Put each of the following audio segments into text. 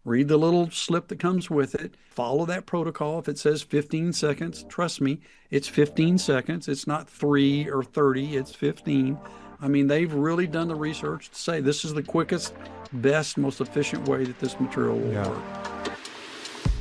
read the little slip that comes with it, follow that protocol. If it says 15 seconds, trust me, it's 15 seconds. It's not 3 or 30, it's 15. I mean, they've really done the research to say this is the quickest, best, most efficient way that this material will Yeah. work.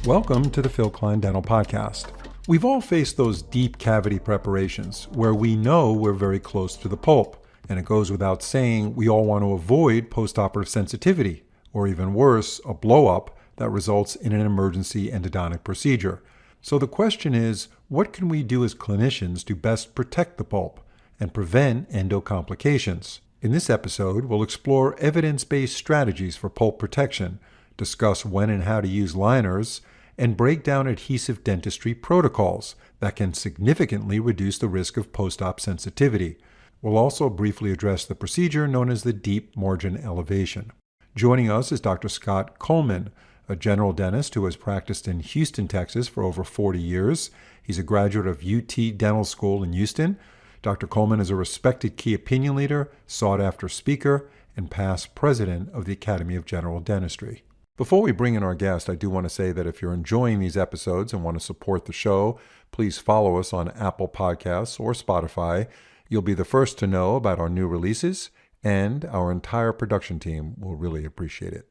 Welcome to the Phil Klein Dental Podcast. We've all faced those deep cavity preparations where we know we're very close to the pulp, and it goes without saying we all want to avoid postoperative sensitivity, or even worse, a blow-up that results in an emergency endodontic procedure. So the question is, what can we do as clinicians to best protect the pulp and prevent endo complications? In this episode, we'll explore evidence-based strategies for pulp protection, discuss when and how to use liners, and break down adhesive dentistry protocols that can significantly reduce the risk of post-op sensitivity. We'll also briefly address the procedure known as the deep margin elevation. Joining us is Dr. Scott Coleman, a general dentist who has practiced in Houston, Texas for over 40 years. He's a graduate of UT Dental School in Houston. Dr. Coleman is a respected key opinion leader, sought-after speaker, and past president of the Academy of General Dentistry. Before we bring in our guest, I do want to say that if you're enjoying these episodes and want to support the show, please follow us on Apple Podcasts or Spotify. You'll be the first to know about our new releases, and our entire production team will really appreciate it.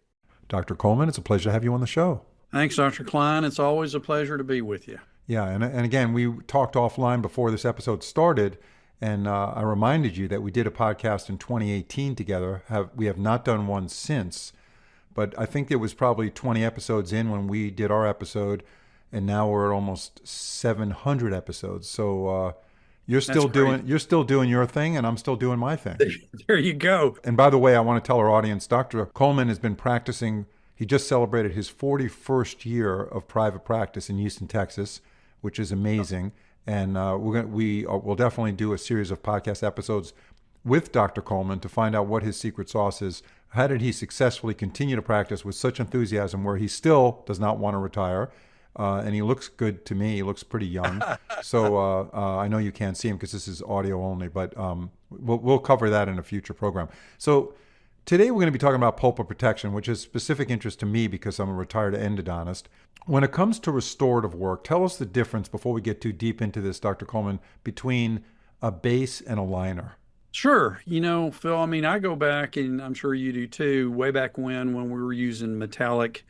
Dr. Coleman, it's a pleasure to have you on the show. Thanks, Dr. Klein. It's always a pleasure to be with you. Yeah, and again, we talked offline before this episode started, and I reminded you that we did a podcast in 2018 together. We have not done one since. But I think it was probably 20 episodes in when we did our episode, and now we're at almost 700 episodes. So you're still doing your thing, and I'm still doing my thing. There you go. And by the way, I want to tell our audience, Dr. Coleman has been practicing. He just celebrated his 41st year of private practice in Houston, Texas, which is amazing. And we'll definitely do a series of podcast episodes with Dr. Coleman to find out what his secret sauce is. How did he successfully continue to practice with such enthusiasm where he still does not want to retire? And he looks good to me. He looks pretty young. So I know you can't see him because this is audio only, but we'll cover that in a future program. So today we're going to be talking about pulpal protection, which is specific interest to me because I'm a retired endodontist. When it comes to restorative work, tell us the difference, before we get too deep into this, Dr. Coleman, between a base and a liner. Sure. Phil, I mean, I go back, and I'm sure you do too, way back when we were using metallic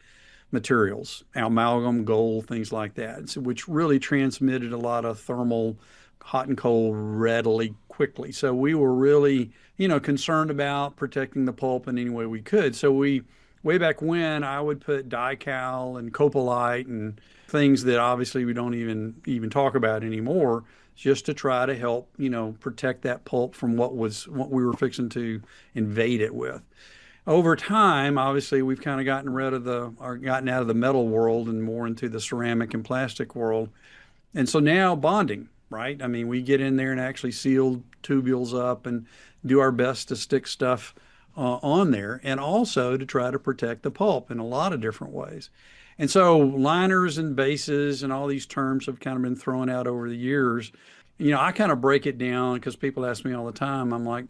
materials, amalgam, gold, things like that, which really transmitted a lot of thermal hot and cold readily, quickly. So we were really, concerned about protecting the pulp in any way we could. So way back when, I would put Dical and Copalite and things that obviously we don't even talk about anymore, just to try to help, protect that pulp from what we were fixing to invade it with. Over time, obviously, we've kind of gotten out of the metal world and more into the ceramic and plastic world. And so now bonding, right? I mean, we get in there and actually seal tubules up and do our best to stick stuff on there, and also to try to protect the pulp in a lot of different ways. And so liners and bases and all these terms have kind of been thrown out over the years. I kind of break it down because people ask me all the time. I'm like,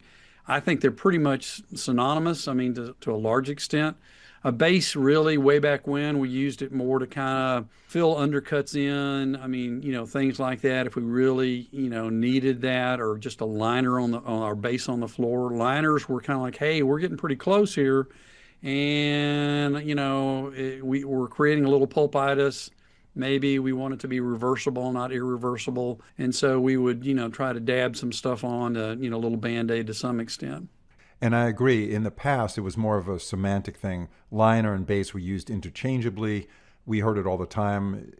I think they're pretty much synonymous. I mean, to a large extent. A base, really, way back when, we used it more to kind of fill undercuts in. I mean, things like that. If we really, needed that, or just a liner on our base on the floor. Liners were kind of like, hey, we're getting pretty close here. And, we're creating a little pulpitis. Maybe we want it to be reversible, not irreversible. And so we would, try to dab some stuff on, a little Band-Aid to some extent. And I agree. In the past, it was more of a semantic thing. Liner and base were used interchangeably. We heard it all the time.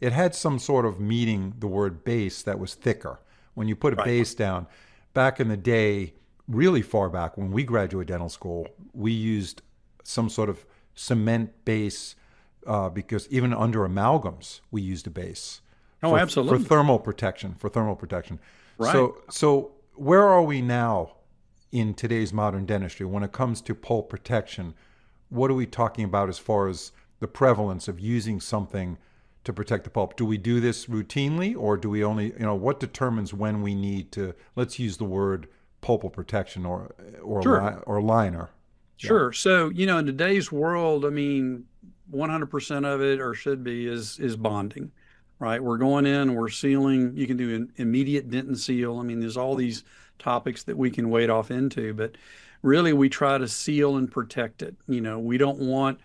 It had some sort of meaning, the word base, that was thicker. When you put a base down, back in the day, really far back when we graduated dental school, we used some sort of cement base because even under amalgams, we used a base. Oh, absolutely. For thermal protection. Right. So where are we now in today's modern dentistry when it comes to pulp protection? What are we talking about as far as the prevalence of using something to protect the pulp? Do we do this routinely, or do we only, what determines when we need to, let's use the word pulpal protection or Sure. or liner? Yeah. Sure. So, in today's world, I mean, 100% of it, or should be, is bonding, right? We're going in, we're sealing. You can do an immediate dent and seal. I mean, there's all these topics that we can wade off into, but really we try to seal and protect it. We don't want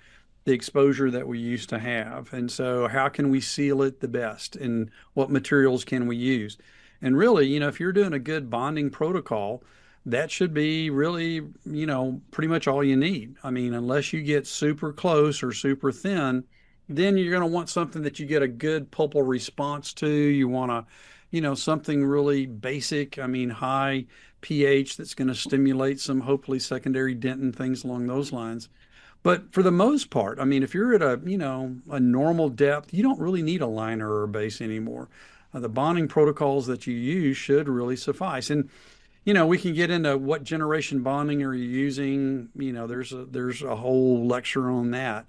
the exposure that we used to have. And so how can we seal it the best? And what materials can we use? And really, if you're doing a good bonding protocol, that should be really, pretty much all you need. I mean, unless you get super close or super thin, then you're going to want something that you get a good pulpal response to. You want to, something really basic. I mean, high pH that's going to stimulate some hopefully secondary dentin, things along those lines. But for the most part, I mean, if you're at a normal depth, you don't really need a liner or a base anymore. The bonding protocols that you use should really suffice. And we can get into what generation bonding are you using. There's a whole lecture on that.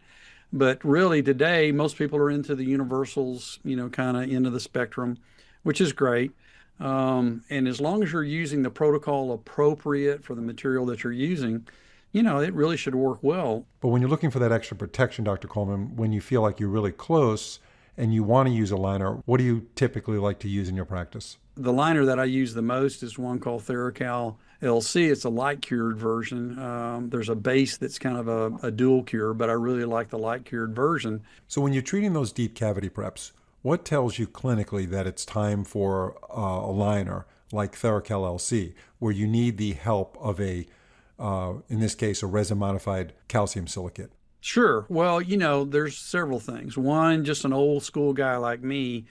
But really today, most people are into the universals, kind of into the spectrum, which is great. And as long as you're using the protocol appropriate for the material that you're using, it really should work well. But when you're looking for that extra protection, Dr. Coleman, when you feel like you're really close and you want to use a liner, what do you typically like to use in your practice? The liner that I use the most is one called TheraCal LC. It's a light cured version. There's a base that's kind of a dual cure, but I really like the light cured version. So when you're treating those deep cavity preps, what tells you clinically that it's time for a liner like TheraCal LC, where you need the help of in this case, a resin modified calcium silicate? Sure. Well, there's several things. One, just an old school guy like me,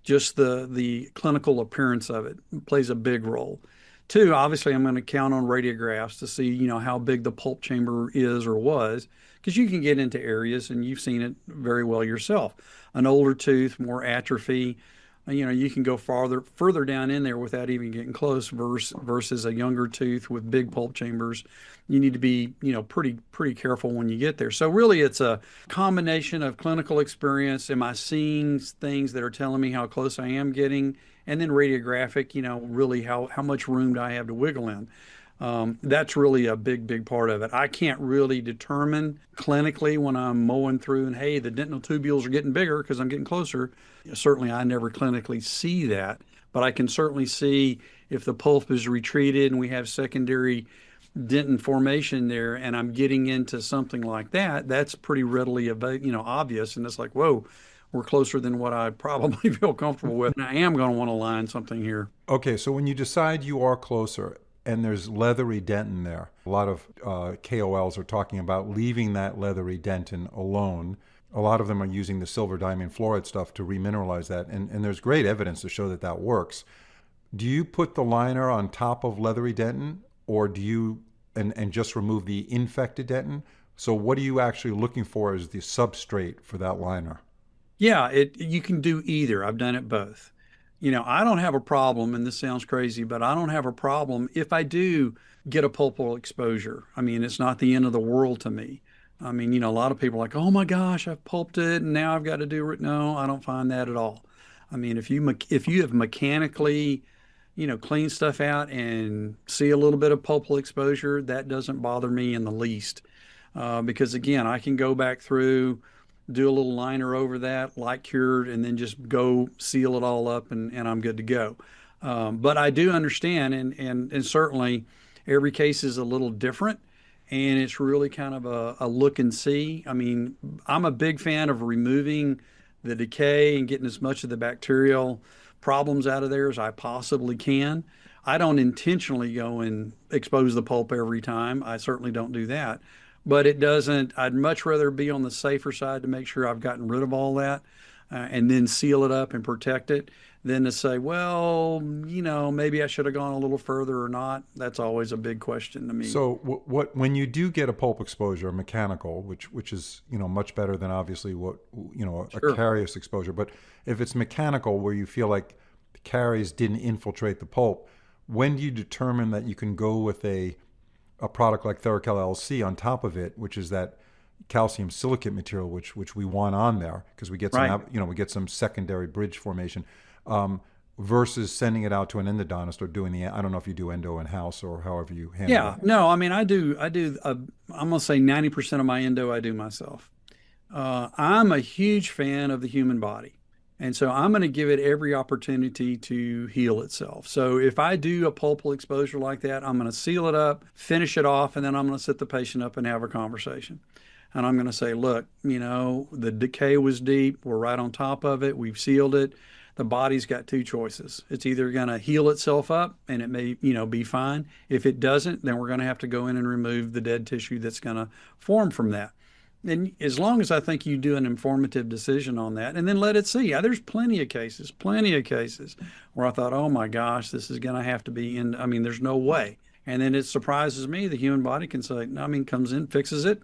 just the clinical appearance of it plays a big role. Two, obviously, I'm going to count on radiographs to see, how big the pulp chamber is or was, because you can get into areas, and you've seen it very well yourself. An older tooth, more atrophy, you can go further down in there without even getting close versus a younger tooth with big pulp chambers. You need to be, pretty careful when you get there. So really it's a combination of clinical experience. Am I seeing things that are telling me how close I am getting? And then radiographic, really how much room do I have to wiggle in? That's really a big part of it. I can't really determine clinically when I'm mowing through and, hey, the dental tubules are getting bigger because I'm getting closer. Certainly, I never clinically see that, but I can certainly see if the pulp is retreated and we have secondary dentin formation there, and I'm getting into something like that. That's pretty readily, obvious, and it's like, whoa, we're closer than what I probably feel comfortable with. And I am going to want to line something here. Okay, so when you decide you are closer, and there's leathery dentin there. A lot of KOLs are talking about leaving that leathery dentin alone. A lot of them are using the silver diamine fluoride stuff to remineralize that, and there's great evidence to show that that works. Do you put the liner on top of leathery dentin, or do you and just remove the infected dentin? So what are you actually looking for as the substrate for that liner? Yeah, you can do either. I've done it both. I don't have a problem, and this sounds crazy, but I don't have a problem if I do get a pulpal exposure. I mean, it's not the end of the world to me. I mean, a lot of people are like, oh my gosh, I've pulped it and now I've got to do it. No, I don't find that at all. I mean, if you have mechanically, cleaned stuff out and see a little bit of pulpal exposure, that doesn't bother me in the least. Because again, I can go back through, do a little liner over that, light cured, and then just go seal it all up, and I'm good to go. But I do understand, and certainly every case is a little different, and it's really kind of a look and see. I mean, I'm a big fan of removing the decay and getting as much of the bacterial problems out of there as I possibly can. I don't intentionally go and expose the pulp every time. I certainly don't do that. But it doesn't, I'd much rather be on the safer side to make sure I've gotten rid of all that and then seal it up and protect it than to say, well, maybe I should have gone a little further or not. That's always a big question to me. So when you do get a pulp exposure, mechanical, which is, much better than obviously what, a Sure. carious exposure, but if it's mechanical where you feel like the caries didn't infiltrate the pulp, when do you determine that you can go with a product like TheraCal LC on top of it, which is that calcium silicate material, which we want on there because we get some, Right. we get some secondary bridge formation. versus sending it out to an endodontist or doing the, I don't know if you do endo in house or however you handle Yeah, that. no, I mean, I'm gonna say 90% of my endo I do myself. I'm a huge fan of the human body. And so I'm going to give it every opportunity to heal itself. So if I do a pulpal exposure like that, I'm going to seal it up, finish it off, and then I'm going to sit the patient up and have a conversation. And I'm going to say, look, the decay was deep. We're right on top of it. We've sealed it. The body's got two choices. It's either going to heal itself up and it may, be fine. If it doesn't, then we're going to have to go in and remove the dead tissue that's going to form from that. And as long as I think you do an informative decision on that and then let it see. There's plenty of cases where I thought, oh my gosh, this is going to have to be in. I mean, there's no way. And then it surprises me. The human body can say, I mean, comes in, fixes it.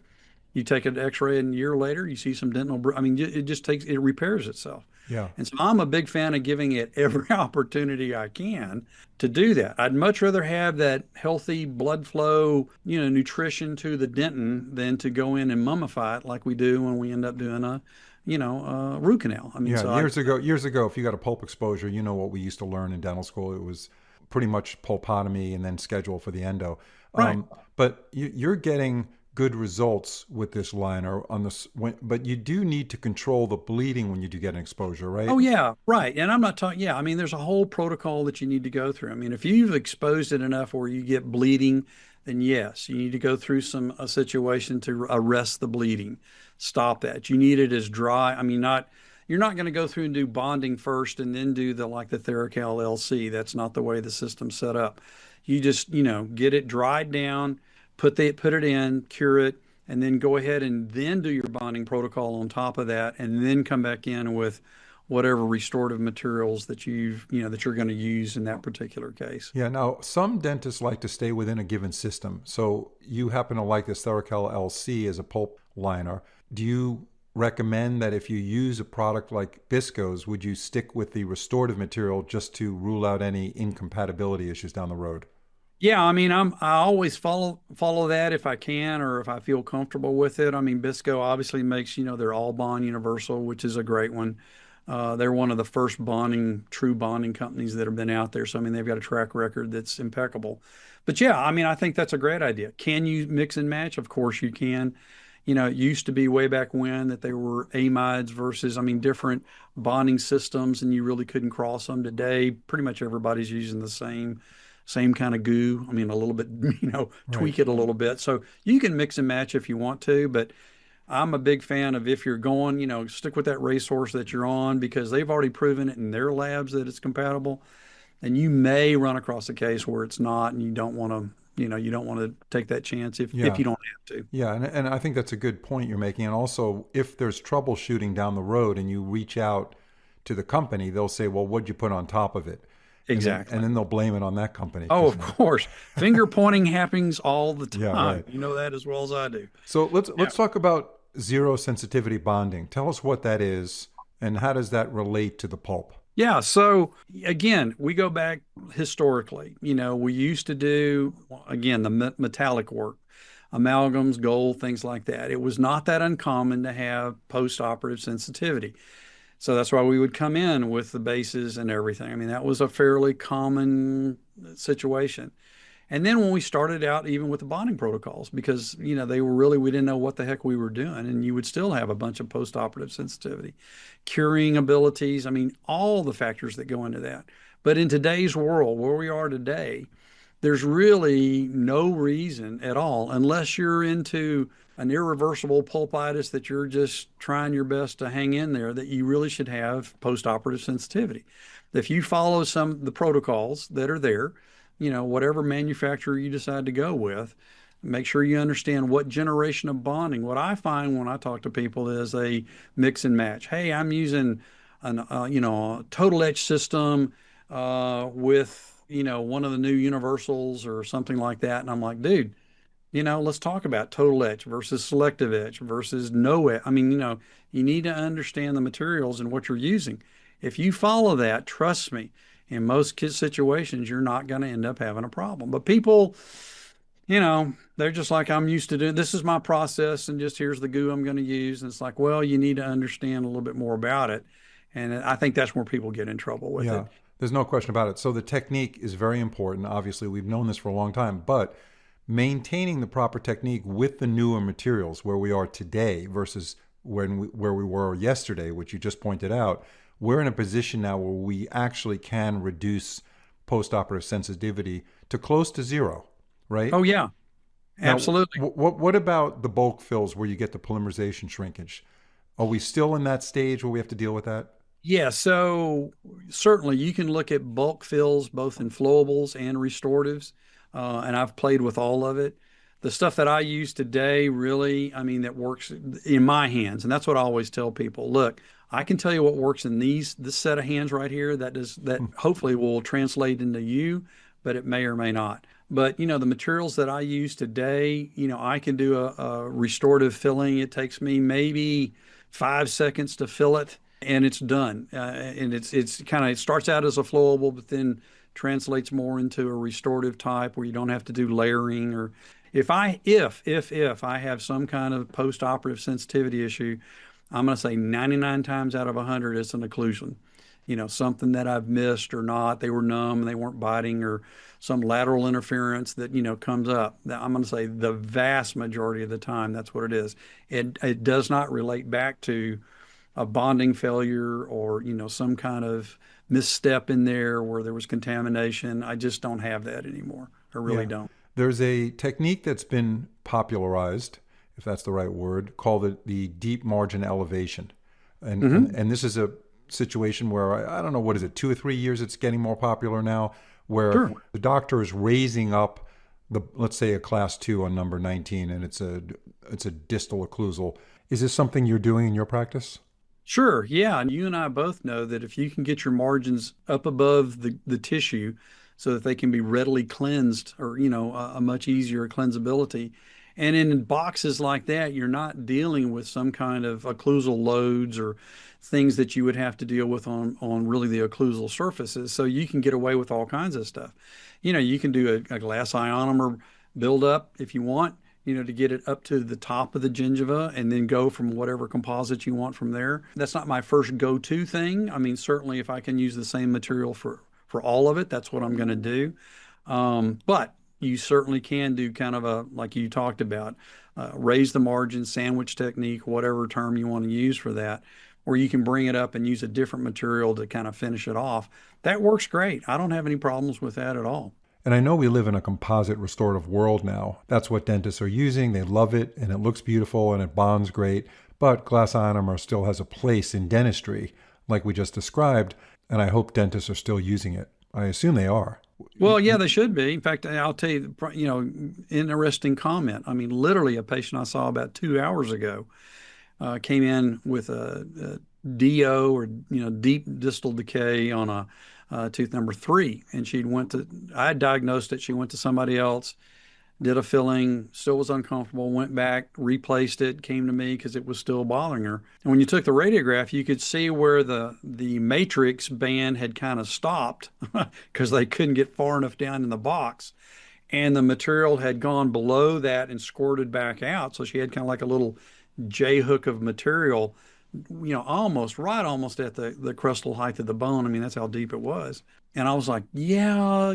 You take an x-ray and a year later, you see some dental, I mean, it just it repairs itself. Yeah. And so I'm a big fan of giving it every opportunity I can to do that. I'd much rather have that healthy blood flow, nutrition to the dentin than to go in and mummify it like we do when we end up doing a root canal. I mean, Yeah, so years ago, if you got a pulp exposure, you know what we used to learn in dental school. It was pretty much pulpotomy and then schedule for the endo. right. But you're getting good results with this liner on this, but you do need to control the bleeding when you do get an exposure, right? Oh yeah, right. And I'm not talking, yeah, I mean, there's a whole protocol that you need to go through. I mean, if you've exposed it enough where you get bleeding, then yes, you need to go through a situation to arrest the bleeding, stop that. You need it as dry. I mean, you're not going to go through and do bonding first and then do the Theracal LC. That's not the way the system's set up. You just, get it dried down, put it in, cure it, and then go ahead and then do your bonding protocol on top of that, and then come back in with whatever restorative materials that that you're going to use in that particular case. Yeah. Now, some dentists like to stay within a given system. So you happen to like this Theracal LC as a pulp liner. Do you recommend that if you use a product like Bisco's, would you stick with the restorative material just to rule out any incompatibility issues down the road? Yeah, I mean, I always follow that if I can or if I feel comfortable with it. I mean, Bisco obviously makes, their all bond universal, which is a great one. They're one of the first true bonding companies that have been out there. So I mean, they've got a track record that's impeccable. But yeah, I mean, I think that's a great idea. Can you mix and match? Of course you can. It used to be way back when that they were amides versus, I mean, different bonding systems, and you really couldn't cross them. Today, pretty much everybody's using the same kind of goo. I mean, a little bit, Right. tweak it a little bit. So you can mix and match if you want to, but I'm a big fan of if you're going, stick with that racehorse that you're on because they've already proven it in their labs that it's compatible. And you may run across a case where it's not, and you don't want to, you don't want to take that chance if Yeah. you don't have to. Yeah. And I think that's a good point you're making. And also, if there's troubleshooting down the road and you reach out to the company, they'll say, well, what'd you put on top of it? And Exactly. then they'll blame it on that company. Oh, of course. Finger pointing happens all the Yeah, time. right. You know that as well as I do. So Yeah. let's talk about zero sensitivity bonding. Tell us what that is and how does that relate to the pulp? Yeah. So again, we go back historically. We used to do, again, the metallic work, amalgams, gold, things like that. It was not that uncommon to have post-operative sensitivity. So that's why we would come in with the bases and everything. I mean, that was a fairly common situation. And then when we started out, even with the bonding protocols, because they were really we didn't know what the heck we were doing, and you would still have a bunch of post-operative sensitivity, curing abilities. I mean, all the factors that go into that. But in today's world, where we are today, there's really no reason at all, unless you're into an irreversible pulpitis that you're just trying your best to hang in there, that you really should have post-operative sensitivity. If you follow some of the protocols that are there, whatever manufacturer you decide to go with, make sure you understand what generation of bonding. What I find when I talk to people is they mix and match. Hey, I'm using a total etch system with one of the new universals or something like that, and I'm like, dude, let's talk about total etch versus selective etch versus no etch. I mean, you need to understand the materials and what you're using. If you follow that, trust me, in most situations, you're not going to end up having a problem. But people, they're just like, I'm used to doing this is my process, and just here's the goo I'm going to use. And it's like, well, you need to understand a little bit more about it. And I think that's where people get in trouble with Yeah. it. There's no question about it. So the technique is very important. Obviously, we've known this for a long time, but maintaining the proper technique with the newer materials where we are today versus where we were yesterday, which you just pointed out, we're in a position now where we actually can reduce postoperative sensitivity to close to zero, right? Oh yeah, Now, absolutely. what about the bulk fills where you get the polymerization shrinkage? Are we still in that stage where we have to deal with that? Yeah, so certainly you can look at bulk fills both in flowables and restoratives, and I've played with all of it. The stuff that I use today, really, I mean, that works in my hands, and that's what I always tell people. Look, I can tell you what works in this set of hands right here. That hopefully will translate into you, but it may or may not. But the materials that I use today, I can do a restorative filling. It takes me maybe 5 seconds to fill it and it's done. And it's kind of, it starts out as a flowable, but then translates more into a restorative type where you don't have to do layering. Or if I have some kind of post-operative sensitivity issue, I'm going to say 99 times out of 100 it's an occlusion. Something that I've missed or not, they were numb, they weren't biting, or some lateral interference that comes up. I'm going to say the vast majority of the time that's what it is. It does not relate back to a bonding failure or some kind of misstep in there where there was contamination. I just don't have that anymore. I really Yeah. don't. There's a technique that's been popularized, if that's the right word, called the deep margin elevation. And this is a situation where I don't know, what is it, 2 or 3 years it's getting more popular now, where Sure. the doctor is raising up let's say a class 2 on number 19 and it's a distal occlusal. Is this something you're doing in your practice? Sure. Yeah. And you and I both know that if you can get your margins up above the tissue so that they can be readily cleansed or, a much easier cleansability. And in boxes like that, you're not dealing with some kind of occlusal loads or things that you would have to deal with on really the occlusal surfaces. So you can get away with all kinds of stuff. You can do a glass ionomer buildup if you want, to get it up to the top of the gingiva and then go from whatever composite you want from there. That's not my first go-to thing. I mean, certainly if I can use the same material for all of it, that's what I'm going to do. But you certainly can do kind of like you talked about, raise the margin, sandwich technique, whatever term you want to use for that, where you can bring it up and use a different material to kind of finish it off. That works great. I don't have any problems with that at all. And I know we live in a composite restorative world now. That's what dentists are using. They love it, and it looks beautiful, and it bonds great. But glass ionomer still has a place in dentistry, like we just described, and I hope dentists are still using it. I assume they are. Well, yeah, they should be. In fact, I'll tell you, interesting comment. I mean, literally a patient I saw about 2 hours ago came in with a DO or, deep distal decay on a tooth number 3. And I had diagnosed it. She went to somebody else, did a filling, still was uncomfortable, went back, replaced it, came to me because it was still bothering her. And when you took the radiograph, you could see where the matrix band had kind of stopped because they couldn't get far enough down in the box. And the material had gone below that and squirted back out. So she had kind of like a little J hook of material, almost at the crustal height of the bone. I mean, that's how deep it was. And I was like, yeah,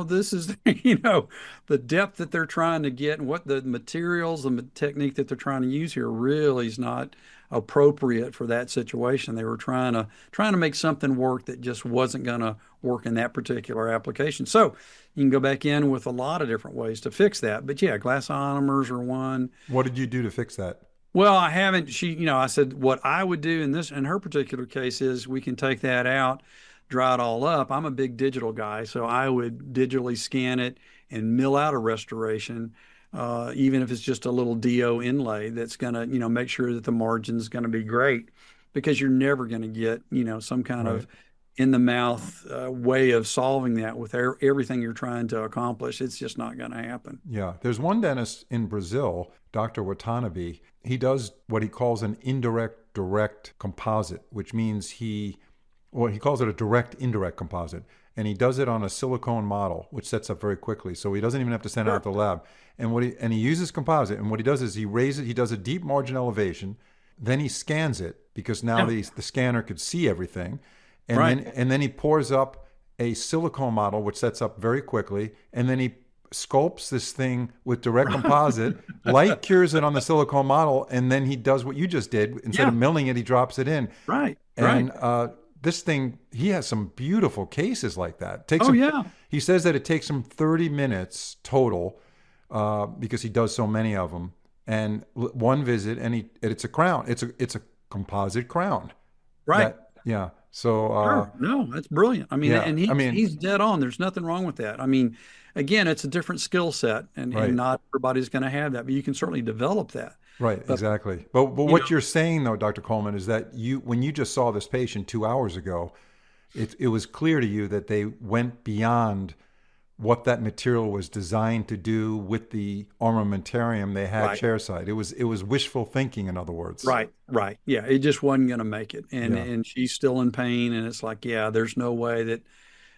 this is, the depth that they're trying to get and what the materials, the technique that they're trying to use here really is not appropriate for that situation. They were trying to make something work that just wasn't going to work in that particular application. So you can go back in with a lot of different ways to fix that. But yeah, glass ionomers are one. What did you do to fix that? Well, I haven't. I said what I would do in her particular case is we can take that out, dry it all up. I'm a big digital guy, so I would digitally scan it and mill out a restoration, even if it's just a little DO inlay that's gonna, make sure that the margin's gonna be great, because you're never gonna get, some kind Right. of in the mouth way of solving that with everything you're trying to accomplish. It's just not gonna happen. Yeah. There's one dentist in Brazil, Dr. Watanabe. He does what he calls an indirect direct composite, which means he calls it a direct indirect composite. And he does it on a silicone model, which sets up very quickly. So he doesn't even have to send it out to the lab. And he uses composite. And what he does is he does a deep margin elevation, then he scans it because now Yeah. the scanner could see everything. And Right. then he pours up a silicone model, which sets up very quickly, and then he sculpts this thing with direct composite, light cures it on the silicone model, and then he does what you just did. Instead of Yeah, milling it, he drops it in. right, right. And this thing, he has some beautiful cases like that. Takes Oh him. yeah, He says that it takes him 30 minutes total because he does so many of them. And one visit, and it's a crown. It's a composite crown. right. That yeah. So Sure. No, that's brilliant. I mean, yeah. and I mean, he's dead on. There's nothing wrong with that. I mean, again, it's a different skill set, and right. not everybody's going to have that, but you can certainly develop that. Right, But exactly. But you know, what you're saying though, Dr. Coleman, is that you when you just saw this patient 2 hours ago, it was clear to you that they went beyond what that material was designed to do with the armamentarium they had right, chairside. It was wishful thinking, in other words. right, right. Yeah, it just wasn't going to make it, Yeah, and she's still in pain, and it's like, yeah, there's no way that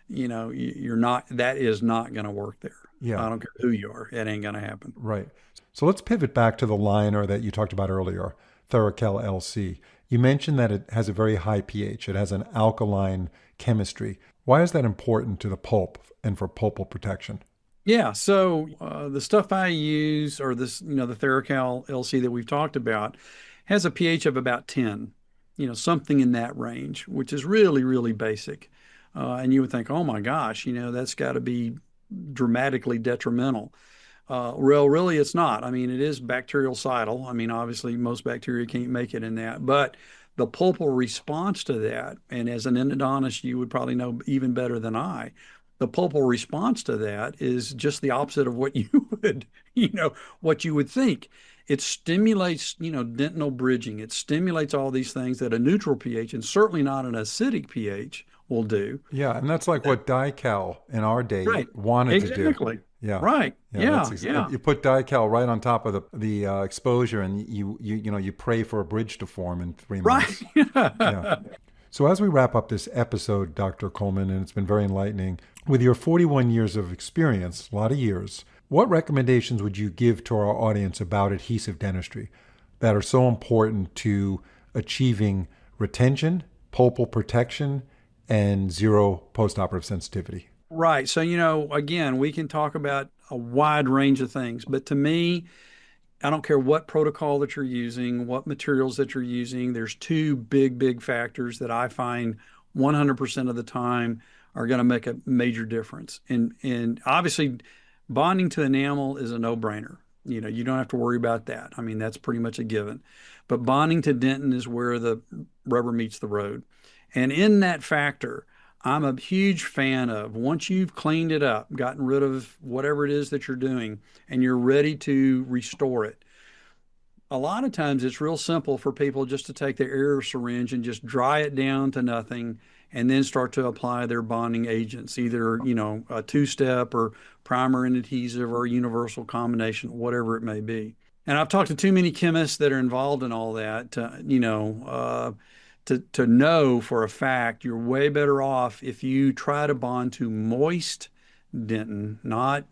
you're not. That is not going to work there. yeah, I don't care who you are. It ain't going to happen. right. So let's pivot back to the liner that you talked about earlier, Theracal LC. You mentioned that it has a very high pH. It has an alkaline chemistry. Why is that important to the pulp and for pulpal protection? Yeah, so the stuff I use, or this, the Theracal LC that we've talked about, has a pH of about 10, something in that range, which is really, really basic. And you would think, oh my gosh, that's got to be dramatically detrimental. Well, really, it's not. I mean, it is bactericidal. I mean, obviously, most bacteria can't make it in that, but the pulpal response to that, and as an endodontist, you would probably know even better than I, the pulpal response to that is just the opposite of what you would, what you would think. It stimulates, dentinal bridging. It stimulates all these things that a neutral pH, and certainly not an acidic pH, will do. Yeah, and that's like what Dical in our day Right. wanted to do. Exactly. Yeah. Right. Yeah, Yeah. Yeah. you put Dical right on top of the exposure, and you pray for a bridge to form in 3 months. Yeah. Right. So as we wrap up this episode, Dr. Coleman, and it's been very enlightening, with your 41 years of experience, a lot of years, what recommendations would you give to our audience about adhesive dentistry that are so important to achieving retention, pulpal protection, and zero postoperative sensitivity? Right. So, again, we can talk about a wide range of things, but to me, I don't care what protocol that you're using, what materials that you're using. There's two big, big factors that I find 100% of the time are going to make a major difference. And obviously, bonding to enamel is a no-brainer. You don't have to worry about that. I mean, that's pretty much a given. But bonding to dentin is where the rubber meets the road. And in that factor, I'm a huge fan of once you've cleaned it up, gotten rid of whatever it is that you're doing, and you're ready to restore it. A lot of times it's real simple for people just to take their air syringe and just dry it down to nothing and then start to apply their bonding agents, either, a two-step or primer and adhesive or a universal combination, whatever it may be. And I've talked to too many chemists that are involved in all that to know for a fact you're way better off if you try to bond to moist dentin, not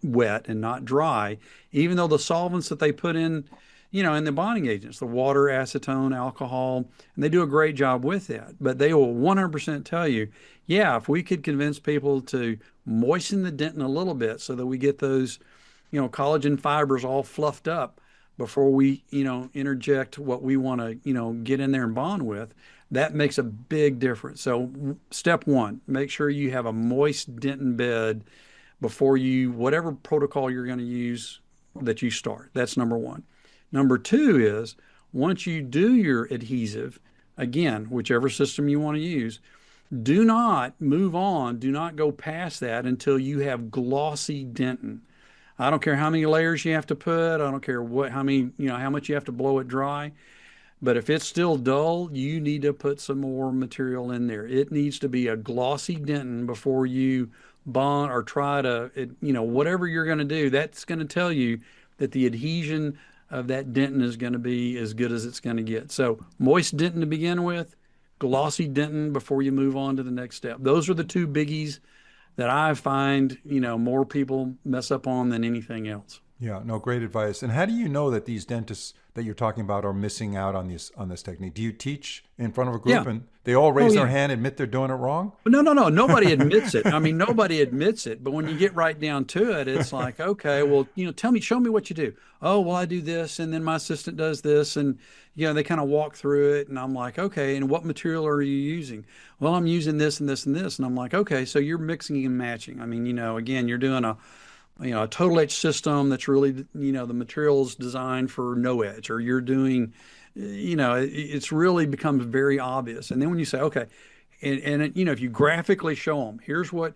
wet and not dry, even though the solvents that they put in the bonding agents, the water, acetone, alcohol, and they do a great job with that. But they will 100% tell you, yeah, if we could convince people to moisten the dentin a little bit so that we get those, collagen fibers all fluffed up before we, interject what we want to, get in there and bond with, that makes a big difference. So step one, make sure you have a moist dentin bed before whatever protocol you're going to use, that you start. That's number one. Number two is once you do your adhesive, again, whichever system you want to use, do not move on. Do not go past that until you have glossy dentin. I don't care how many layers you have to put. I don't care how much you have to blow it dry. But if it's still dull, you need to put some more material in there. It needs to be a glossy dentin before you bond or try to, whatever you're going to do, that's going to tell you that the adhesion of that dentin is going to be as good as it's going to get. So moist dentin to begin with, glossy dentin before you move on to the next step. Those are the two biggies that I find, more people mess up on than anything else. Yeah, no, great advice. And how do you know that these dentists that you're talking about are missing out on this technique? Do you teach in front of a group Yeah. and they all Oh, raise their yeah. hand, admit they're doing it wrong? No, no, no. Nobody admits it. I mean, nobody admits it. But when you get right down to it, it's like, okay, well, tell me, show me what you do. Oh, well, I do this, and then my assistant does this, and they kind of walk through it, and I'm like, okay, and what material are you using? Well, I'm using this and this and this, and I'm like, okay, so you're mixing and matching. I mean, again, you're doing a total etch system that's really, the materials designed for no etch, or you're doing, it's really becomes very obvious. And then when you say, okay, and if you graphically show them, here's what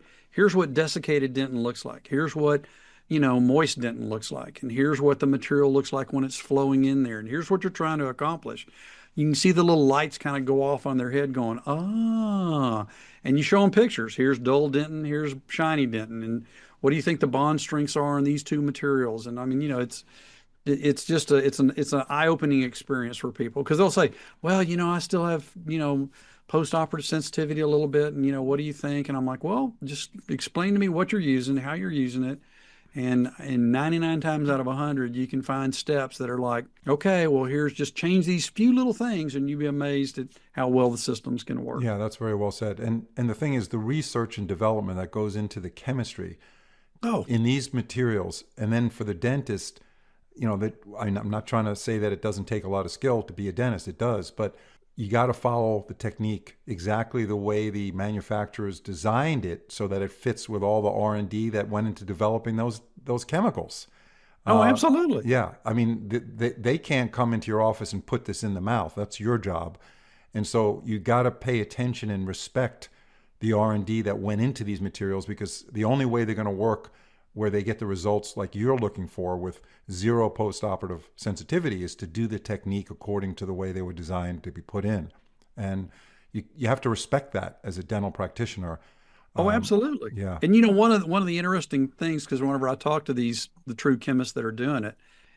desiccated dentin looks like. Here's what, moist dentin looks like. And here's what the material looks like when it's flowing in there. And here's what you're trying to accomplish. You can see the little lights kind of go off on their head going, ah, and you show them pictures. Here's dull dentin, here's shiny dentin. And what do you think the bond strengths are in these two materials? And I mean, it's just it's an eye-opening experience for people because they'll say, well, I still have, post-operative sensitivity a little bit. And, what do you think? And I'm like, well, just explain to me what you're using, how you're using it. And 99 times out of 100, you can find steps that are like, okay, well, here's just change these few little things, and you'll be amazed at how well the system's going to work. Yeah, that's very well said. And the thing is, the research and development that goes into the chemistry Oh, in these materials, and then for the dentist, that I'm not trying to say that it doesn't take a lot of skill to be a dentist. It does, but you got to follow the technique exactly the way the manufacturers designed it, so that it fits with all the R&D that went into developing those chemicals. oh, absolutely. Yeah, I mean, they can't come into your office and put this in the mouth. That's your job, and so you got to pay attention and respect the R&D that went into these materials, because the only way they're going to work where they get the results like you're looking for with zero post-operative sensitivity is to do the technique according to the way they were designed to be put in. And you have to respect that as a dental practitioner. Oh, absolutely. Yeah. And one of the interesting things, because whenever I talk to the true chemists that are doing it,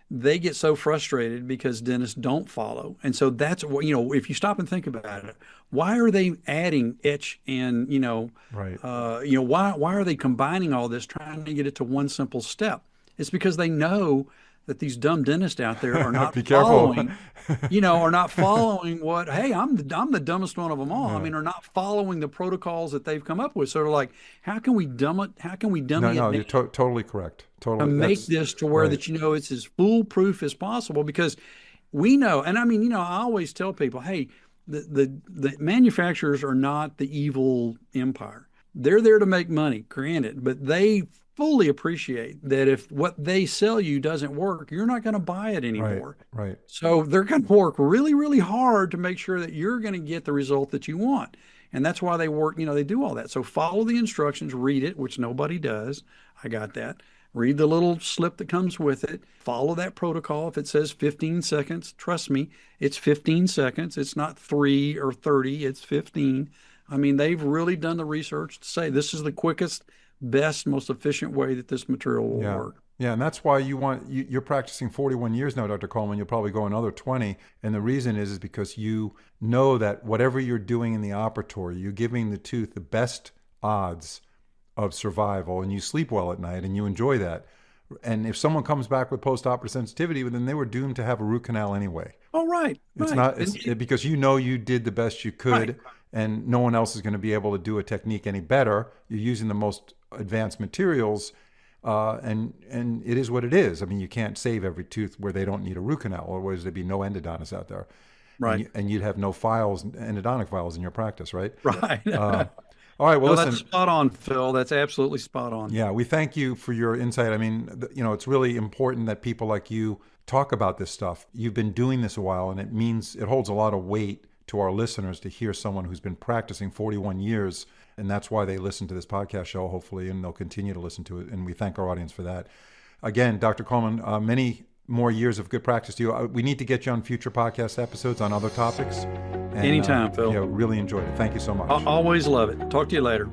they get so frustrated because dentists don't follow. And so that's what, if you stop and think about it, why are they adding etch and, Right. why are they combining all this, trying to get it to one simple step? It's because they know that these dumb dentists out there are not Be careful. following, are not following what, hey, I'm the dumbest one of them all. I mean, are not following the protocols that they've come up with. So they're like, how can we dumb it? How can we dummy No, it you're totally correct. Totally. to make this to where right. that it's as foolproof as possible? Because we know, and I mean, I always tell people, hey, the manufacturers are not the evil empire. They're there to make money, granted, but they fully appreciate that if what they sell you doesn't work, you're not going to buy it anymore. Right. So they're going to work really, really hard to make sure that you're going to get the result that you want. And that's why they work, they do all that. So follow the instructions, read it, which nobody does. I got that. Read the little slip that comes with it. Follow that protocol. If it says 15 seconds, trust me, it's 15 seconds. It's not 3 or 30, it's 15. I mean, they've really done the research to say this is the quickest, best, most efficient way that this material will work. Yeah, and that's why you're practicing 41 years now, Dr. Coleman. You'll probably go another 20. And the reason is because you know that whatever you're doing in the operatory, you're giving the tooth the best odds of survival, and you sleep well at night and you enjoy that. And if someone comes back with post-operative sensitivity, then they were doomed to have a root canal anyway. Oh, right. It's right. not because you did the best you could, Right. and no one else is going to be able to do a technique any better. You're using the most advanced materials, and it is what it is. I mean, you can't save every tooth where they don't need a root canal, otherwise there'd be no endodontists out there. Right. And you'd have no endodontic files in your practice, right? Right. All right, well, No, listen. that's spot on, Phil. That's absolutely spot on. Yeah, we thank you for your insight. I mean, it's really important that people like you talk about this stuff. You've been doing this a while, and it holds a lot of weight to our listeners to hear someone who's been practicing 41 years, and that's why they listen to this podcast show, hopefully, and they'll continue to listen to it, and we thank our audience for that. Again, Dr. Coleman, many more years of good practice to you. We need to get you on future podcast episodes on other topics. And, Anytime, Phil. Yeah, really enjoyed it. Thank you so much. I always love it. Talk to you later.